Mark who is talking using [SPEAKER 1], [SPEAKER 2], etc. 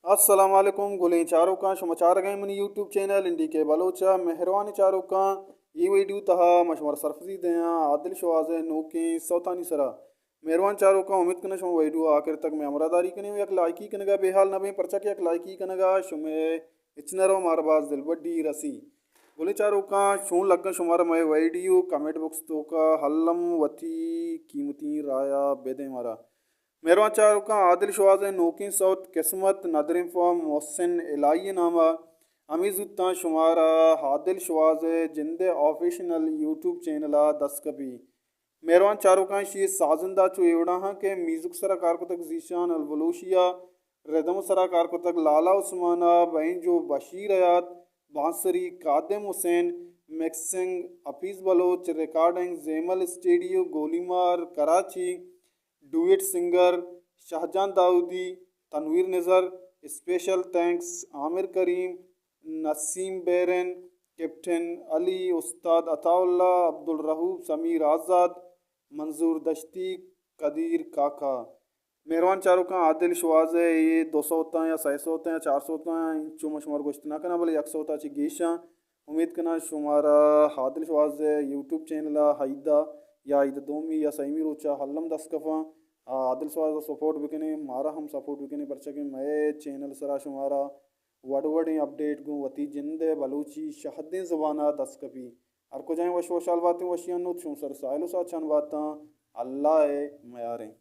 [SPEAKER 1] अस्सलाम वालेकुम गुलें चारों का समाचार गए मन यूट्यूब चैनल इंडी के बलोचा मेहरबानी चारों का ये वीडियो तहा मशवर सरफजी दया आदिल शवाज नोके सौतानी सरा मेहरबान चारों का उम्मीद करना शुम वीडियो आखिर तक मैं अमरादारी कने एक लाइकी कनगा बेहाल नबे परचा के एक लाइकी कनगा शुमे इचनरो मारबाज दिलबड्डी रसी गुले चारों का शू लगन शुमार मैं वीडियो कमेंट बॉक्स तो का हल्लम वती कीमती राया बेदे मारा मेहरबान चारों का आदिल शवाज नोकिन सौत किस्मत नदरिम फॉर्म मोहसिन इलाई नामा अमीजुत्ता शुमारा हादिल शवाज जिंदे ऑफिशियल यूट्यूब चैनल दस कभी मेहरबान चारों का शी साजिंदा चो एवड़ा के मीजुक सरा कारकोतक जीशान अलवलूशिया रदम सरा कारकोतक लाला उस्माना बहन जो बशीर हयात बांसरी Qadim Hussain mixing Hafeez Baloch recording Jamal studio Golimar Karachi duet singer Shahjahan Daudi Tanveer Nazar special thanks Aamir Karim Naseem बेरन कैप्टन अली उस्ताद अताउल्ला अब्दुल रहूब समीर आज़ाद मंजूर दश्ती कदीर काका मेहरबान चारों का आदिल शवाज है ये 200 होता है या 600 होता है 400 होता है इंचो शुमार गोश्त ना करना बोले 100 होता है गीशा उम्मीद करना शुमारा आदिल शवाज है यूट्यूब चैनल हाइदा या ईद दोमी या सहीमी रोचा हल्लम दस कफ़ा आदिल शवाज सपोर्ट बिकने मारा हम सपोर्ट बिकने परचा के मैं चैनल सरा शुमारा वड अपडेट गूँ वती जिंदे बलूची शहदें ज़बाना दस कभी और को जाए वश वशाल बातें वशियान नो छूं सर साइलो सा छन बाता अल्लाह मयारें।